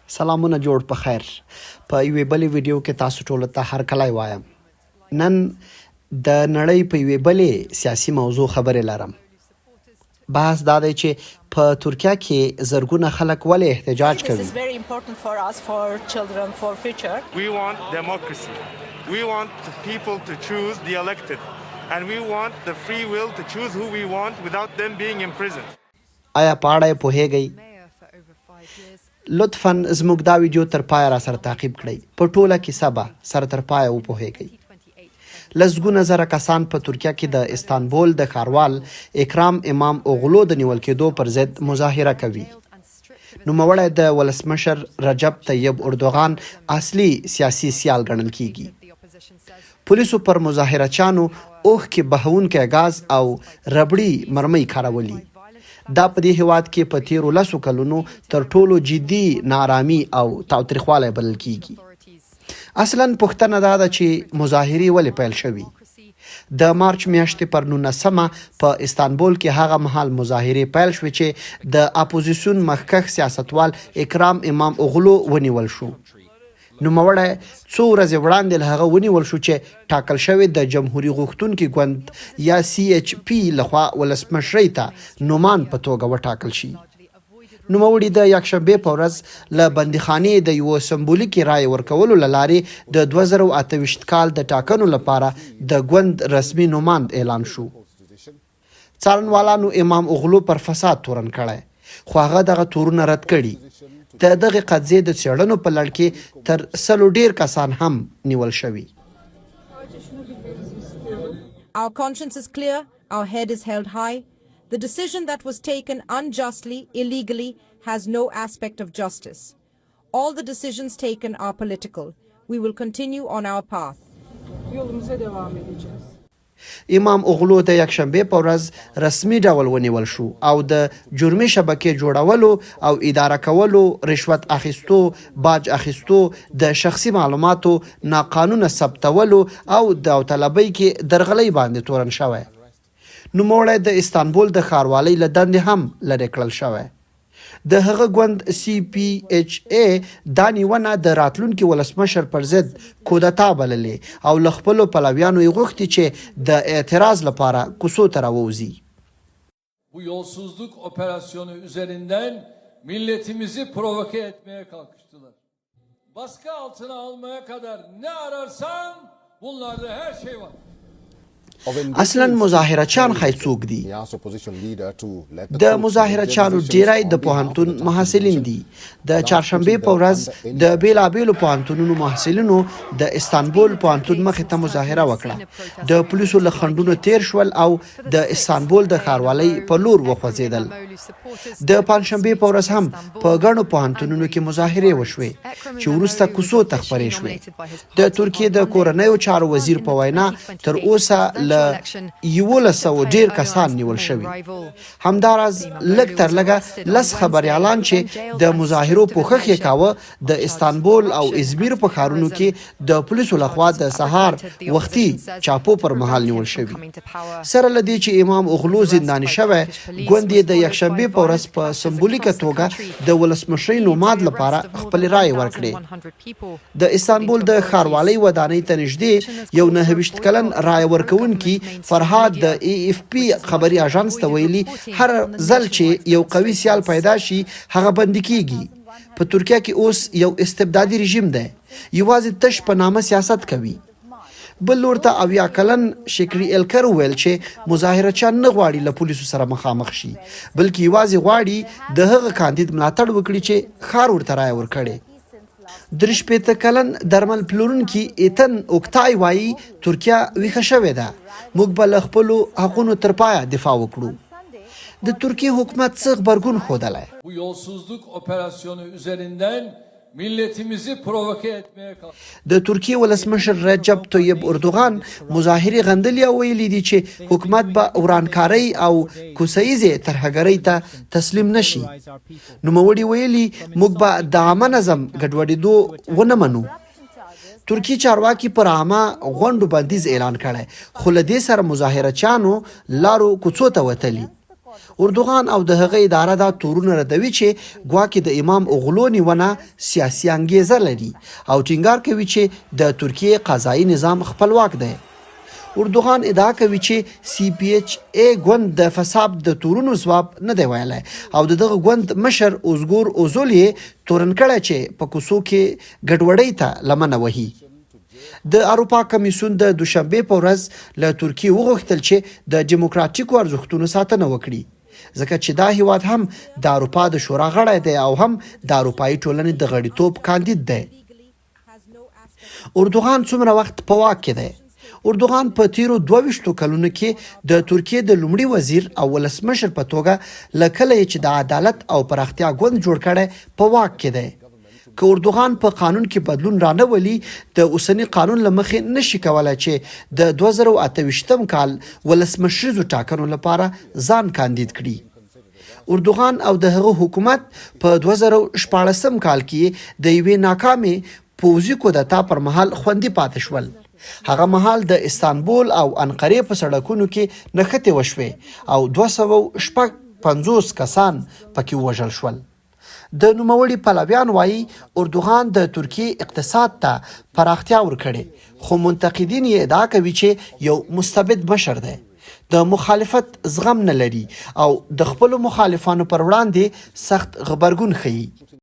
سلامونه جوړ په خیر. په یوې بلې ویډیو کې تاسو ټولو ته هرکلی وایم. نن د نړۍ په یوې بلې سیاسي موضوع خبرې لرم. بحث دا دی چې په ترکیه کې زرګونه خلک ولې احتجاج کوي. This is very important for us, for children, for future. We want democracy. We want people to choose the elected. And we want the free will to choose who we want without them being imprisoned. آیا په اړه یې پوهیږئ؟ لطفاً زموږ دا ویډیو تر پایه را سره تعقیب کړئ. په ټوله کیسه به سره تر پایه وپوهیږئ. لسګونه زره کسان په ترکیه کې د استانبول د ښاروال اکرام امام اوغلو د نیول کېدو پر ضد مظاهره کوي. نوموړی د ولسمشر رجب طیب اردوغان اصلي سیاسي سیال ګڼل کیږي. پولیسو پر مظاهرچیانو اوښکې بهونکی غاز او ربړي مرمۍ کارولي. دا په دې هیواد کې په تیرو 10 کلونو تر ټولو جدي نارامي او تاوتریخوالی بلل کیږي. اصلا پوښتنه دا ده چې مظاهرې ولې پیل شوي. د مارچ میاشتې پر 19 په استانبول کې هغه مهال مظاهرې پیل شوې چې د اپوزیسیون مخکښ سیاستوال اکرام امام اوغلو ونیول شو. نوموړی څو ورځې وړاندې له هغه ونیول شو چې ټاکل شوی د جمهوري غوښتونکي ګوند یا CHP لخوا ولسمشرۍ ته نومان په توګه وټاکل شي. نوموړي د یکشنبې په ورځ له بندیخانې د یوه سمبولیکې رایې ورکولو له لارې د 2028 کال د ټاکنو لپاره د ګوند رسمي نوماند اعلان شو. څارنوالانو امام اوغلو پر فساد تورن کړی، خو هغه دغه تورونه رد کړي. د دغه قضیې د څېړنو په لړ کې تر 100 ډیر کسان هم نیول شوي. Our conscience is clear, our head is held high. The decision that was taken unjustly, illegally, has no aspect of justice. All the decisions taken are political. We will continue on our path. امام اوغلو د یکشنبې په ورځ رسمي ډول ونیول شو او د جرمي شبکې جوړولو او اداره کولو، رشوت اخیستو، باج اخیستو، د شخصي معلوماتو ناقانونه ثبتولو او داوطلبۍ کې درغلۍ باندې تورن شوی. نوموړی د استانبول د ښاروالۍ له دندې هم لرې کړل شوی. د هغه ګوند CPHA دا نیونه د راتلونکي ولسمشر پر ضد کودتا بللې او له خپلو پلویانو یې غوښتي چې د اعتراض لپاره کوڅو ته راووځي. Bu yolsuzluk operasyonu üzerinden milletimizi provoke etmeye kalkıştılar. Baskı altına almaya kadar ne ararsan bunlarda her şey var. اصلا مظاهرچیان ښایي څوک دي؟ د مظاهرچیانو ډیری د پوهنتون محصلین دي. د چهارشنبې په ورځ د بیلابیلو پوهنتونونو محصلینو د استانبول پوهنتون مخې ته مظاهره وکړه. د پولیسو له خنډونو تیر شول او د استانبول د ښاروالۍ په لور وخوځېدل. د پنجشنبې په ورځ هم په ګڼو پوهنتونونو کې مظاهرې وشوې چې وروسته کوڅو ته خپرې شوې. د ترکیې د کورنیو چارو وزیر په وینا تر اوسه له 1100 ډیر کسان نیول شوي. همداراز لږ تر لږه 10 خبریالان چې د مظاهرو پوښښ یې کاوه د استانبول او ازمیر په ښارونو کې د پولیسو لخوا د سهار وختي چاپو پر مهال نیول شوي. سره له دې چې امام اوغلو زنداني شوی، ګوند یې د یکشنبې په ورځ په سمبولیکه توګه د ولسمشرۍ نوماد لپاره خپلې رایې ورکړې. د استانبول د ښاروالۍ ودانۍ ته نږدې یو 29 کلن رایه ورکوونکی فرهاد د AFP خبري اژانس ته ویلي هر ځل چې یو قوي سیال پیدا شي هغه بندي کیږي. په ترکیه کې اوس یو استبدادي رژیم دی، یوازې تش په نامه سیاست کوي. بل لور ته 80 کلن شکری الکر ویل چې مظاهرچیان نه غواړي له پولیسو سره مخامخ شي، بلکې یوازې غواړي د هغه کاندید ملاتړ وکړي چې ښار ورته رایه ورکړي. 35 کلن درمل پلورونکي ایتن اوکتای وایي ترکیه ویښه شوې ده، موږ به له خپلو حقونو تر پایه دفاع وکړو. د ترکیه حکومت څه غبرګون ښودلی؟ Bu yolsuzluk operasyonu üzerinden milletimizi provoke etmeye د ترکیه ولسمشر رجب طیب اردوغان مظاهرې غندلي او ویلي دي چې حکومت به ورانکارۍ او کوڅهیزې ترهګرۍ ته تسلیم نشي. نوموړي ویلي موږ به د عامه نظم ګډوډېدو ونه منو. ترکی چارواکي پر عامه غونډو بندیز اعلان کړی، خو له دې سره مظاهرچیانو لارو کوڅو ته وتلي. اردوغان او د هغه اداره دا تورونه ردوي چې ګواکې د امام اوغلو نیونه سیاسي انګیزه لري او ټینګار کوي چې د ترکیه قضایي نظام خپلواک دی. اردوغان ادعا کوي چې سی پی ایچ ای ګوند د فساد د تورونو ځواب نه دی ویلی او دغه ګوند مشر اوزګور اوزول یې تورن کړی چې په کوڅو کې ګډوډۍ ته لمنه وهي. د اروپا کمیسیون د دوشنبې په ورځ له ترکیې وغوښتل چې د دیموکراتیکو ارزښتونو ساتنه وکړي ځکه چې دا هیواد هم د اروپا د شورا غړی دی او هم د اروپایي ټولنې د غړیتوب کاندید دی. اردوغان څومره وخت په واک کې دی؟ اردوغان په تیرو 22 کلونو کې د ترکیې د لومړي وزیر او ولسمشر په توګه له کله چې د عدالت او پراختیا ګوند جوړ کړی په واک کې دی. که اردوغان په قانون کې بدلون رانولي د اوسني قانون له مخې نشي کولی چې د 2028 کال ولسمشریزو ټاکنو لپاره ځان کاندید کړي. اردوغان او د هغه حکومت په 2014 کال کې د یوې ناکامې پوځي کودتا پر مهال خوندي پاتې شول. هغه مهال د استانبول او انقرې په سړکونو کې نښتې وشوې او 250 کسان پکې ووژل شول. د نوموړي پلویان وایي اردوغان د ترکیې اقتصاد ته پراختیا ورکړې خو منتقدین یې ادعا کوي چې یو مستبد مشر دی. د مخالفت زغم نه لري او د خپلو مخالفانو پر وړاندې سخت غبرګون ښیي.